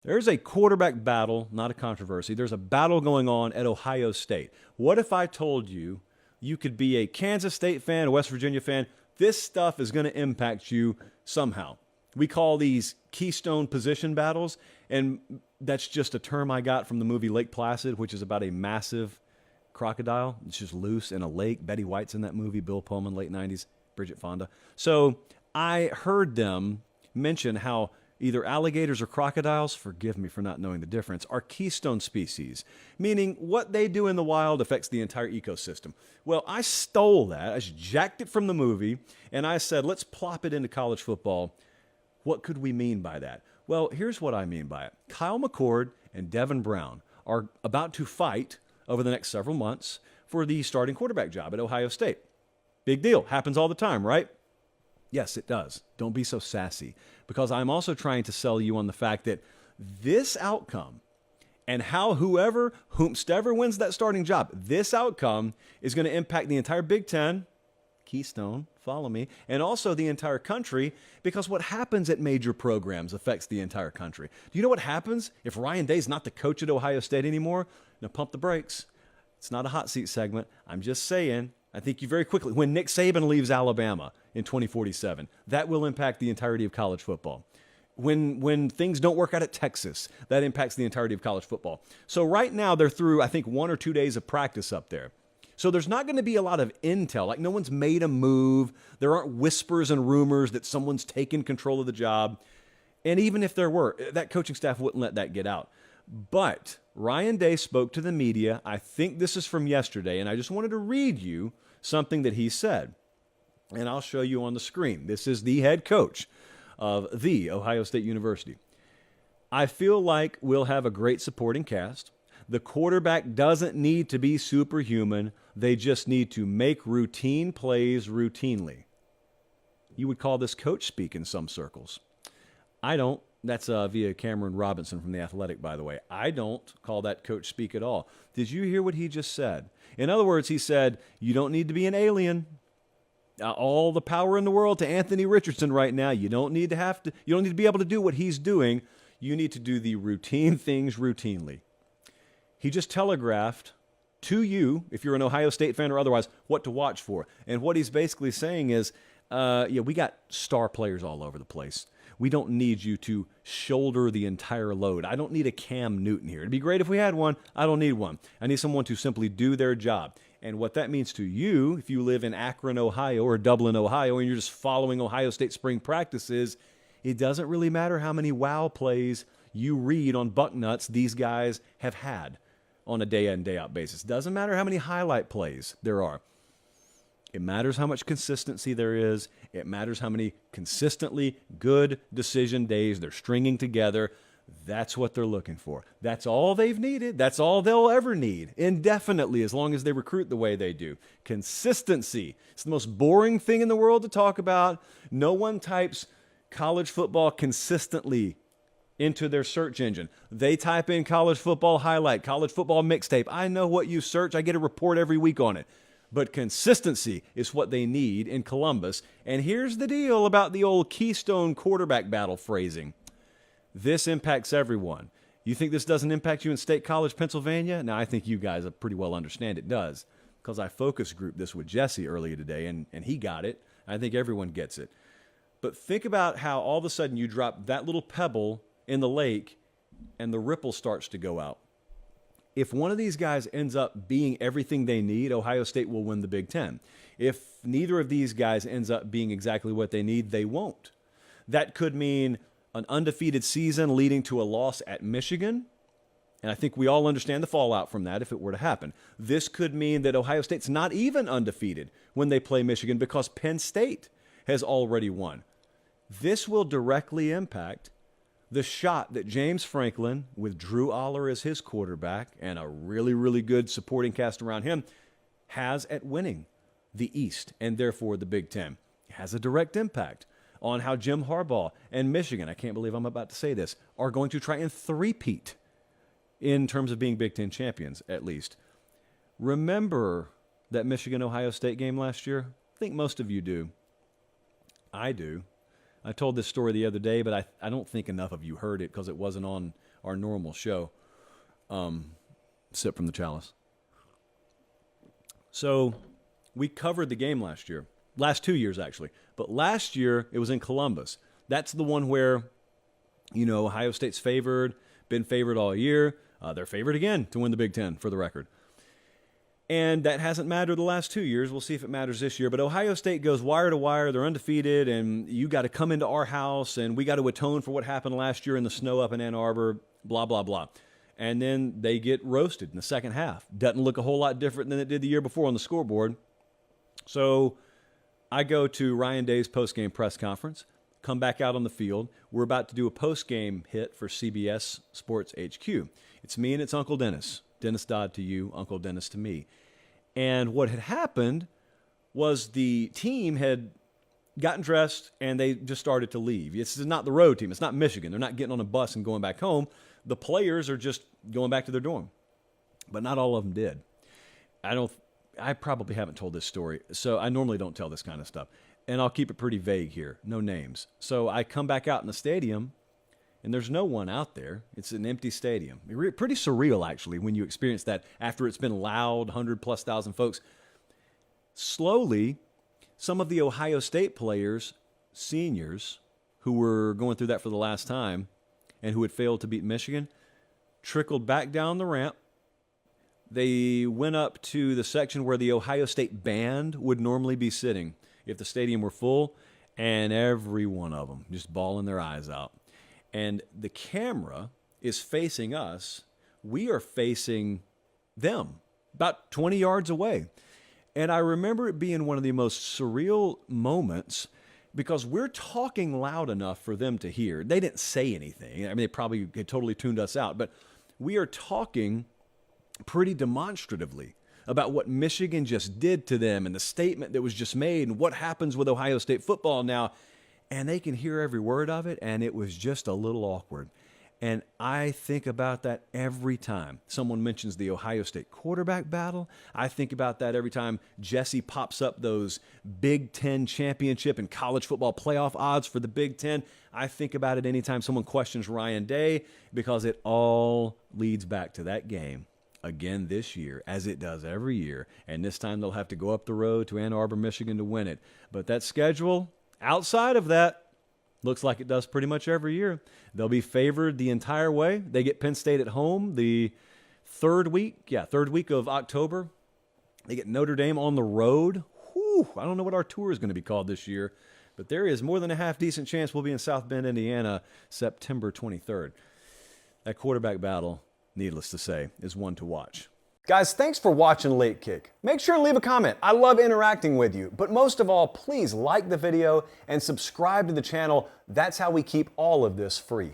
There's a quarterback battle, not a controversy. There's a battle going on at Ohio State. What if I told you you could be a Kansas State fan, a West Virginia fan? This stuff is going to impact you somehow. We call these keystone position battles, and that's just a term I got from the movie Lake Placid, which is about a massive crocodile. It's just loose in a lake. Betty White's in that movie, Bill Pullman, late 90s, Bridget Fonda. So I heard them mention how either alligators or crocodiles, forgive me for not knowing the difference, are keystone species, meaning what they do in the wild affects the entire ecosystem. Well, I stole that, I just jacked it from the movie, and I said, let's plop it into college football. What could we mean by that? Well, here's what I mean by it. Kyle McCord and Devin Brown are about to fight over the next several months for the starting quarterback job at Ohio State. Big deal. Happens all the time, right? Yes, it does. Don't be so sassy, because I'm also trying to sell you on the fact that this outcome and how whomstever wins that starting job, this outcome is going to impact the entire Big Ten, Keystone, follow me, and also the entire country, because what happens at major programs affects the entire country. Do you know what happens if Ryan Day's not the coach at Ohio State anymore? Now pump the brakes. It's not a hot seat segment. I'm just saying, I think you very quickly, when Nick Saban leaves Alabama in 2047, that will impact the entirety of college football. When things don't work out at Texas, that impacts the entirety of college football. So right now they're through, I think, 1 or 2 days of practice up there. So there's not going to be a lot of intel. Like, no one's made a move. There aren't whispers and rumors that someone's taken control of the job. And even if there were, that coaching staff wouldn't let that get out. But Ryan Day spoke to the media. I think this is from yesterday, and I just wanted to read you something that he said. And I'll show you on the screen. This is the head coach of the Ohio State University. I feel like we'll have a great supporting cast. The quarterback doesn't need to be superhuman. They just need to make routine plays routinely. You would call this coach speak in some circles. I don't. That's via Cameron Robinson from The Athletic, by the way. I don't call that coach speak at all. Did you hear what he just said? In other words, he said, you don't need to be an alien. All the power in the world to Anthony Richardson right now. You don't need to be able to do what he's doing. You need to do the routine things routinely. He just telegraphed to you, if you're an Ohio State fan or otherwise, what to watch for. And what he's basically saying is, we got star players all over the place. We don't need you to shoulder the entire load. I don't need a Cam Newton here. It'd be great if we had one. I don't need one. I need someone to simply do their job. And what that means to you, if you live in Akron, Ohio, or Dublin, Ohio, and you're just following Ohio State spring practices, it doesn't really matter how many wow plays you read on Bucknuts these guys have had on a day-in, day-out basis. Doesn't matter how many highlight plays there are. It matters how much consistency there is. It matters how many consistently good decision days they're stringing together. That's what they're looking for. That's all they've needed. That's all they'll ever need, indefinitely, as long as they recruit the way they do. Consistency. It's the most boring thing in the world to talk about. No one types college football consistently into their search engine. They type in college football highlight, college football mixtape. I know what you search. I get a report every week on it. But consistency is what they need in Columbus. And here's the deal about the old Keystone quarterback battle phrasing. This impacts everyone. You think this doesn't impact you in State College, Pennsylvania? Now, I think you guys pretty well understand it does, because I focus grouped this with Jesse earlier today, and he got it. I think everyone gets it. But think about how all of a sudden you drop that little pebble in the lake and the ripple starts to go out. If one of these guys ends up being everything they need, Ohio State will win the Big Ten. If neither of these guys ends up being exactly what they need, they won't. That could mean an undefeated season leading to a loss at Michigan. And I think we all understand the fallout from that if it were to happen. This could mean that Ohio State's not even undefeated when they play Michigan because Penn State has already won. This will directly impact the shot that James Franklin, with Drew Aller as his quarterback and a really, really good supporting cast around him, has at winning the East and therefore the Big Ten. It has a direct impact on how Jim Harbaugh and Michigan, I can't believe I'm about to say this, are going to try and three-peat in terms of being Big Ten champions, at least. Remember that Michigan-Ohio State game last year? I think most of you do. I do. I told this story the other day, but I don't think enough of you heard it because it wasn't on our normal show. Sip from the chalice. So we covered the game last year. Last 2 years, actually. But last year, it was in Columbus. That's the one where, you know, Ohio State's favored, been favored all year. They're favored again to win the Big Ten, for the record. And that hasn't mattered the last 2 years. We'll see if it matters this year. But Ohio State goes wire to wire. They're undefeated, and you got to come into our house, and we got to atone for what happened last year in the snow up in Ann Arbor, blah, blah, blah. And then they get roasted in the second half. Doesn't look a whole lot different than it did the year before on the scoreboard. So I go to Ryan Day's postgame press conference, come back out on the field. We're about to do a postgame hit for CBS Sports HQ. It's me and it's Uncle Dennis. Dennis Dodd to you, Uncle Dennis to me. And what had happened was the team had gotten dressed and they just started to leave. This is not the road team. It's not Michigan. They're not getting on a bus and going back home. The players are just going back to their dorm. But not all of them did. I probably haven't told this story, so I normally don't tell this kind of stuff. And I'll keep it pretty vague here. No names. So I come back out in the stadium, and there's no one out there. It's an empty stadium. Pretty surreal, actually, when you experience that after it's been loud, 100+ thousand folks. Slowly, some of the Ohio State players, seniors, who were going through that for the last time and who had failed to beat Michigan, trickled back down the ramp. They went up to the section where the Ohio State band would normally be sitting if the stadium were full, and every one of them just bawling their eyes out. And the camera is facing us. We are facing them, about 20 yards away. And I remember it being one of the most surreal moments because we're talking loud enough for them to hear. They didn't say anything. I mean, they probably had totally tuned us out, but we are talking pretty demonstratively about what Michigan just did to them and the statement that was just made and what happens with Ohio State football now. And they can hear every word of it, and it was just a little awkward. And I think about that every time someone mentions the Ohio State quarterback battle. I think about that every time Jesse pops up those Big Ten championship and college football playoff odds for the Big Ten. I think about it anytime someone questions Ryan Day because it all leads back to that game again this year, as it does every year. And this time they'll have to go up the road to Ann Arbor, Michigan to win it. But that schedule, outside of that, looks like it does pretty much every year. They'll be favored the entire way. They get Penn State at home the third week of October. They get Notre Dame on the road. Whew, I don't know what our tour is going to be called this year, but there is more than a half-decent chance we'll be in South Bend, Indiana, September 23rd. That quarterback battle, needless to say, is one to watch. Guys, thanks for watching Late Kick. Make sure to leave a comment. I love interacting with you. But most of all, please like the video and subscribe to the channel. That's how we keep all of this free.